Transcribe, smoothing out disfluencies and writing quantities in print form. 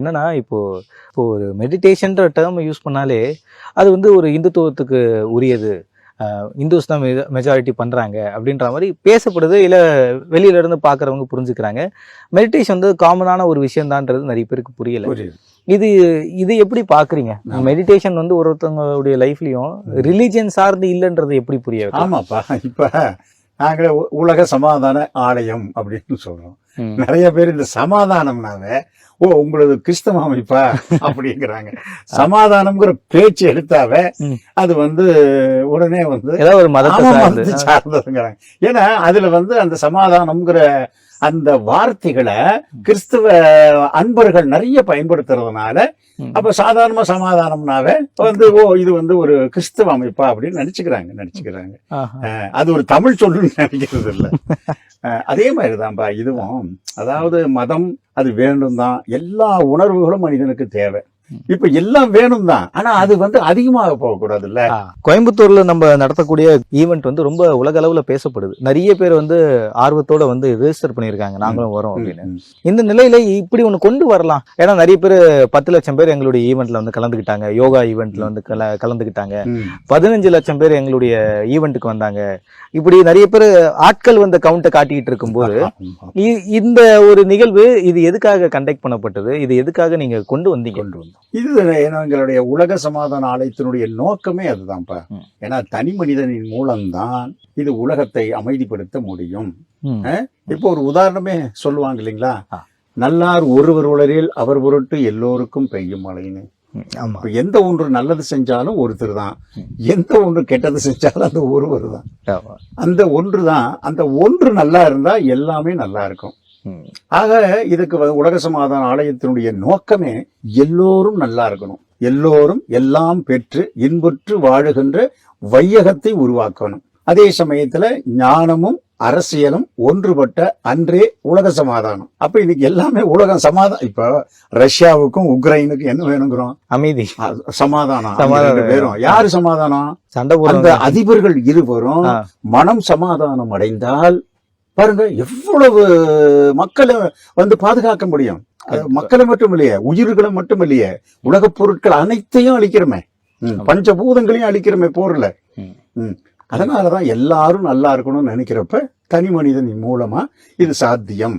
என்னன்னா இப்போ இப்போ ஒரு மெடிடேஷன்ற டேர்ம் யூஸ் பண்ணாலே அது வந்து ஒரு இந்துத்துவத்துக்கு உரியது. இந்துஸ் தான் மெஜாரிட்டி பண்றாங்க அப்படின்ற மாதிரி பேசப்படுது. இல்ல வெளியில இருந்து பாக்குறவங்க புரிஞ்சுக்கிறாங்க. மெடிடேஷன் வந்து காமனான ஒரு விஷயம் தான்ன்றது நிறைய பேருக்கு புரியல. இது இது எப்படி பாக்குறீங்க? மெடிடேஷன் வந்து ஒருத்தவங்களுடைய லைஃப்லயும் ரிலிஜியன் சார்ந்து இல்லைன்றது எப்படி புரிய வைக்கலாம்? ஆமாப்பா. இப்ப நாங்களே உலக சமாதான ஆலயம் அப்படின்னு சொல்றோம். நிறைய பேர் இந்த சமாதானம்னாவே உங்களது கிறிஸ்தவ அமைப்பா அப்படிங்கிறாங்க. சமாதானம்ங்கிற பேச்சு எடுத்தாவே அது வந்து உடனே வந்து ஏதாவது ஒரு மதத்தை சார்ந்ததுங்கிறாங்க. ஏன்னா அதுல வந்து அந்த சமாதானம்ங்கிற அந்த வார்த்தைகளை கிறிஸ்தவ அன்பர்கள் நிறைய பயன்படுத்துறதுனால அப்ப சாதாரணமா சமாதானம்னாவே வந்து இது வந்து ஒரு கிறிஸ்தவ அமைப்பா அப்படின்னு நினைச்சுக்கிறாங்க. அது ஒரு தமிழ் சொல்லுன்னு நினைக்கிறது இல்ல. அதே மாதிரிதான்பா இதுவும். அதாவது மதம் அது வேண்டும் தான். எல்லா உணர்வுகளும் மனிதனுக்கு தேவை. இப்ப எல்லாம் வேணும் தான். ஆனா அது வந்து அதிகமாக போகக்கூடாது இல்ல. கோயம்புத்தூர்ல நம்ம நடத்தக்கூடிய ஈவெண்ட் வந்து ரொம்ப உலக அளவுல பேசப்படுது. நிறைய பேர் வந்து ஆர்வத்தோட வந்து ரெஜிஸ்டர் பண்ணிருக்காங்க, நாங்களும் வரோம் அப்படின்னு. இந்த நிலையில இப்படி ஒண்ணு கொண்டு வரலாம். ஏன்னா நிறைய பேர் 10 லட்சம் பேர் எங்களுடைய ஈவெண்ட்ல வந்து கலந்துக்கிட்டாங்க. யோகா ஈவெண்ட்ல வந்து கலந்துக்கிட்டாங்க. 15 லட்சம் பேர் எங்களுடைய ஈவெண்ட்டுக்கு வந்தாங்க. இப்படி நிறைய பேர் ஆட்கள் வந்த கவுண்ட்டை காட்டிக்கிட்டு இருக்கும்போது இந்த ஒரு நிகழ்வு இது எதுக்காக கண்டக்ட் பண்ணப்பட்டது? இது எதுக்காக நீங்க கொண்டு வந்தீங்க? இது எங்களுடைய உலக சமாதான ஆலயத்தினுடைய நோக்கமே அதுதான்ப்பா. ஏன்னா தனி மனிதனின் மூலம்தான் இது உலகத்தை அமைதிப்படுத்த முடியும். இப்போ ஒரு உதாரணமே சொல்லுவாங்க இல்லைங்களா, நல்லார் ஒருவர் உலரில் அவர் பொருட்டு எல்லோருக்கும் பெய்யும் மழைன்னு. எந்த ஒன்று நல்லது செஞ்சாலும் ஒருத்தர் தான், எந்த ஒன்று கெட்டது செஞ்சாலும் அந்த ஒருவர் தான். அந்த ஒன்று தான். அந்த ஒன்று நல்லா இருந்தா எல்லாமே நல்லா இருக்கும். ஆக இதுக்கு உலக சமாதான ஆலயத்தினுடைய நோக்கமே எல்லோரும் நல்லா இருக்கணும், எல்லோரும் எல்லாம் பெற்று இன்புற்று வாழுகின்ற வையகத்தை உருவாக்கணும். அதே சமயத்துல ஞானமும் அரசியலும் ஒன்றுபட்ட அன்றே உலக சமாதானம். அப்ப இன்னைக்கு எல்லாமே உலகம் சமாதானம். இப்ப ரஷ்யாவுக்கும் உக்ரைனுக்கும் என்ன வேணுங்கிறோம்? அமைதி, சமாதானம். வேணும். யாரு சமாதானம்? சண்டை. அந்த அதிபர்கள் இருவரும் மனம் சமாதானம் அடைந்தால் பாருங்க எவ்வளவு மக்களை வந்து பாதுகாக்க முடியும். மக்களை மட்டும் இல்லையே, உயிர்களை மட்டும் இல்லையே, உலக பொருட்கள் அனைத்தையும் அழிக்கிறோமே, பஞ்சபூதங்களையும் அழிக்கிறோமே போர்ல. அதனாலதான் எல்லாரும் நல்லா இருக்கணும்னு நினைக்கிறப்ப தனி மனிதனின் மூலமா இது சாத்தியம்.